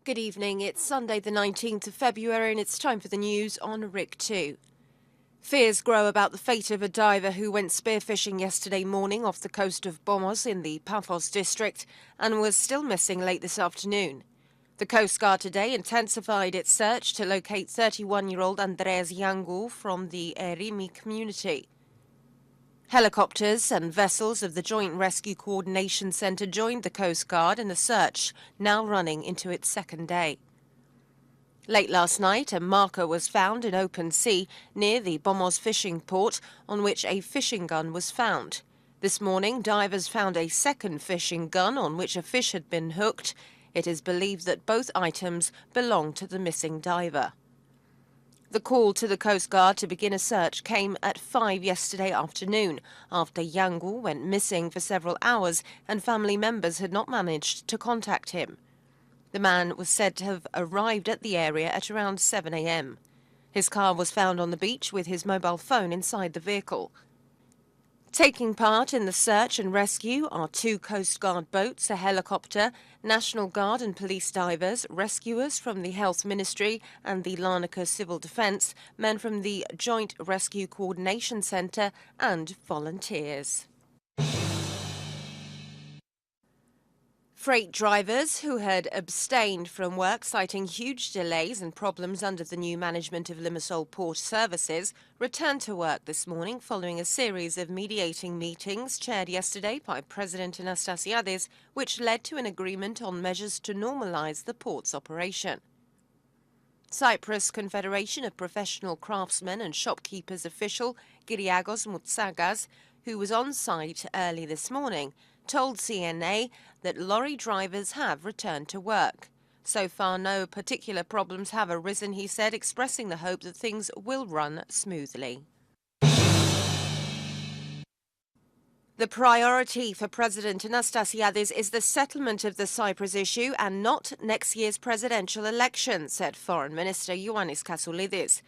Good evening, it's Sunday the 19th of February and it's time for the news on RIK 2. Fears grow about the fate of a diver who went spearfishing yesterday morning off the coast of Bomos in the Paphos district and was still missing late this afternoon. The Coast Guard today intensified its search to locate 31-year-old Andreas Yangu from the Erimi community. Helicopters and vessels of the Joint Rescue Coordination Centre joined the Coast Guard in the search, now running into its second day. Late last night, a marker was found in open sea near the Bomos fishing port on which a fishing gun was found. This morning, divers found a second fishing gun on which a fish had been hooked. It is believed that both items belong to the missing diver. The call to the Coast Guard to begin a search came at 5 yesterday afternoon, after Yangu went missing for several hours and family members had not managed to contact him. The man was said to have arrived at the area at around 7 a.m. His car was found on the beach with his mobile phone inside the vehicle. Taking part in the search and rescue are 2 Coast Guard boats, a helicopter, National Guard and police divers, rescuers from the Health Ministry and the Larnaca Civil Defence, men from the Joint Rescue Coordination Centre and volunteers. Freight drivers who had abstained from work citing huge delays and problems under the new management of Limassol Port Services returned to work this morning following a series of mediating meetings chaired yesterday by President Anastasiades, which led to an agreement on measures to normalise the port's operation. Cyprus Confederation of Professional Craftsmen and Shopkeepers official Kyriakos Moutsagas, who was on site early this morning, told CNA that lorry drivers have returned to work. So far, no particular problems have arisen, he said, expressing the hope that things will run smoothly. The priority for President Anastasiades is the settlement of the Cyprus issue and not next year's presidential election, said Foreign Minister Ioannis Kassoulidis.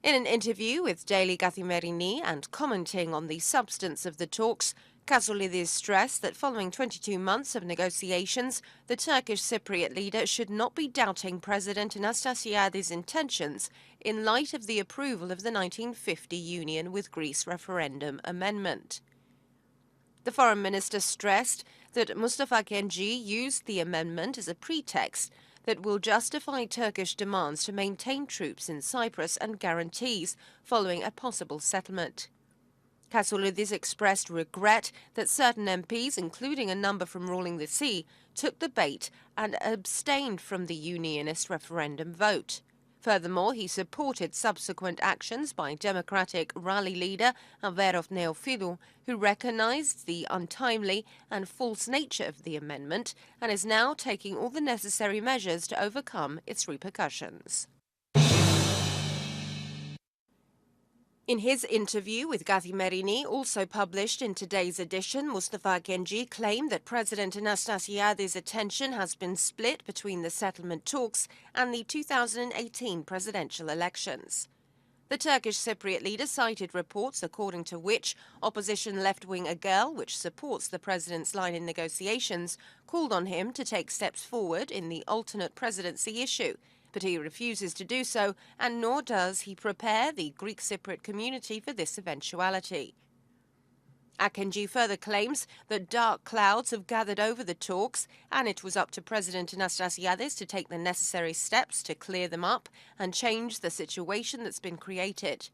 In an interview with Daily Kathimerini and commenting on the substance of the talks, Kassoulidis stressed that following 22 months of negotiations, the Turkish Cypriot leader should not be doubting President Anastasiades' intentions in light of the approval of the 1950 union with Greece referendum amendment. The foreign minister stressed that Mustafa Kemal used the amendment as a pretext that will justify Turkish demands to maintain troops in Cyprus and guarantees following a possible settlement. Kassoulidis expressed regret that certain MPs, including a number from ruling the sea, took the bait and abstained from the unionist referendum vote. Furthermore, he supported subsequent actions by Democratic rally leader Averos Neofilou, who recognized the untimely and false nature of the amendment and is now taking all the necessary measures to overcome its repercussions. In his interview with Kathimerini, also published in today's edition, Mustafa Kemal claimed that President Anastasiades' attention has been split between the settlement talks and the 2018 presidential elections. The Turkish Cypriot leader cited reports according to which opposition left-wing AGEL, which supports the president's line in negotiations, called on him to take steps forward in the alternate presidency issue. But he refuses to do so, and nor does he prepare the Greek Cypriot community for this eventuality. Akinci further claims that dark clouds have gathered over the talks, and it was up to President Anastasiades to take the necessary steps to clear them up and change the situation that's been created.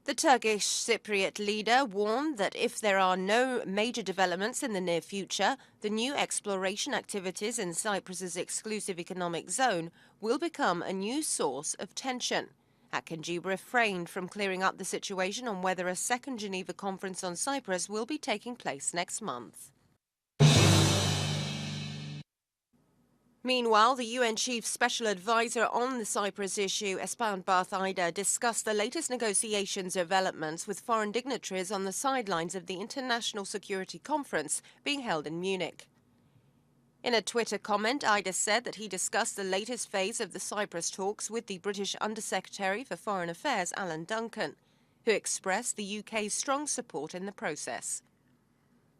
The Turkish Cypriot leader warned that if there are no major developments in the near future, the new exploration activities in Cyprus's exclusive economic zone will become a new source of tension. Akinci refrained from clearing up the situation on whether a second Geneva conference on Cyprus will be taking place next month. Meanwhile, the UN Chief Special Advisor on the Cyprus issue, Espan Barthaida, discussed the latest negotiations developments with foreign dignitaries on the sidelines of the International Security Conference being held in Munich. In a Twitter comment, Ida said that he discussed the latest phase of the Cyprus talks with the British Undersecretary for Foreign Affairs, Alan Duncan, who expressed the UK's strong support in the process.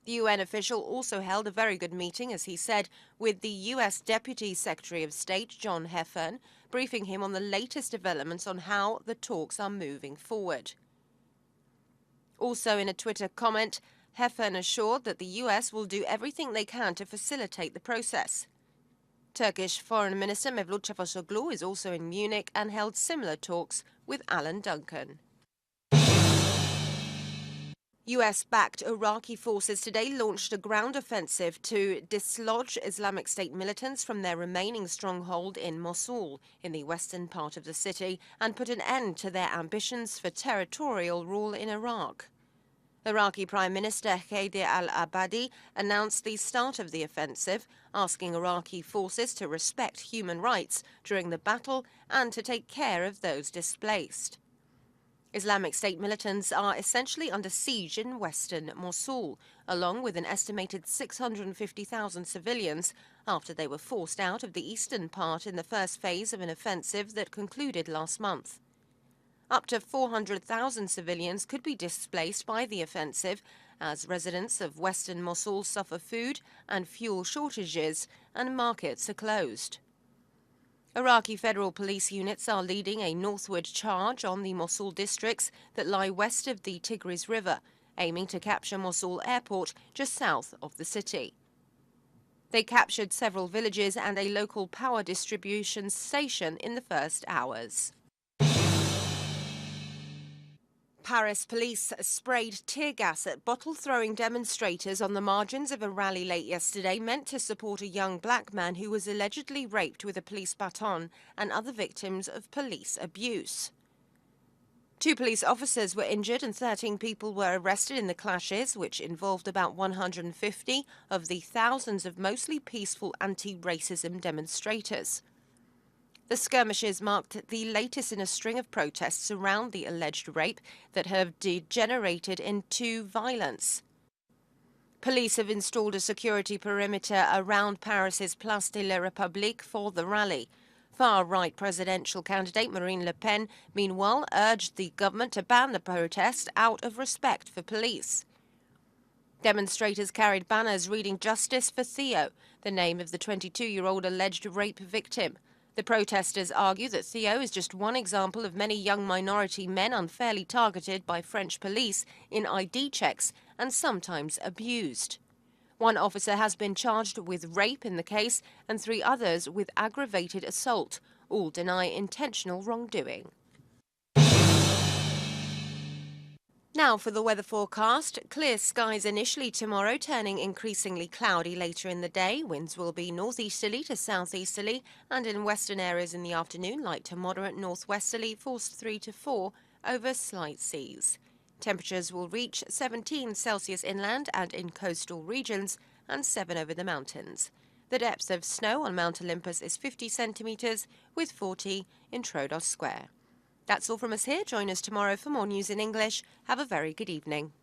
The UN official also held a very good meeting, as he said, with the US Deputy Secretary of State, John Heffern, briefing him on the latest developments on how the talks are moving forward. Also in a Twitter comment, Heffern assured that the US will do everything they can to facilitate the process. Turkish Foreign Minister Mevlut Cavusoglu is also in Munich and held similar talks with Alan Duncan. US-backed Iraqi forces today launched a ground offensive to dislodge Islamic State militants from their remaining stronghold in Mosul, in the western part of the city, and put an end to their ambitions for territorial rule in Iraq. Iraqi Prime Minister Haider al-Abadi announced the start of the offensive, asking Iraqi forces to respect human rights during the battle and to take care of those displaced. Islamic State militants are essentially under siege in western Mosul, along with an estimated 650,000 civilians, after they were forced out of the eastern part in the first phase of an offensive that concluded last month. Up to 400,000 civilians could be displaced by the offensive, as residents of western Mosul suffer food and fuel shortages and markets are closed. Iraqi federal police units are leading a northward charge on the Mosul districts that lie west of the Tigris River, aiming to capture Mosul Airport just south of the city. They captured several villages and a local power distribution station in the first hours. Paris police sprayed tear gas at bottle-throwing demonstrators on the margins of a rally late yesterday meant to support a young black man who was allegedly raped with a police baton and other victims of police abuse. 2 police officers were injured and 13 people were arrested in the clashes, which involved about 150 of the thousands of mostly peaceful anti-racism demonstrators. The skirmishes marked the latest in a string of protests around the alleged rape that have degenerated into violence. Police have installed a security perimeter around Paris's Place de la République for the rally. Far-right presidential candidate Marine Le Pen, meanwhile, urged the government to ban the protest out of respect for police. Demonstrators carried banners reading "Justice for Theo," the name of the 22-year-old alleged rape victim. The protesters argue that Theo is just one example of many young minority men unfairly targeted by French police in ID checks and sometimes abused. 1 officer has been charged with rape in the case and 3 others with aggravated assault. All deny intentional wrongdoing. Now for the weather forecast. Clear skies initially tomorrow, turning increasingly cloudy later in the day. Winds will be northeasterly to southeasterly, and in western areas in the afternoon, light to moderate northwesterly, force 3 to 4 over slight seas. Temperatures will reach 17 Celsius inland and in coastal regions, and 7 over the mountains. The depth of snow on Mount Olympus is 50 centimetres, with 40 in Troodos Square. That's all from us here. Join us tomorrow for more news in English. Have a very good evening.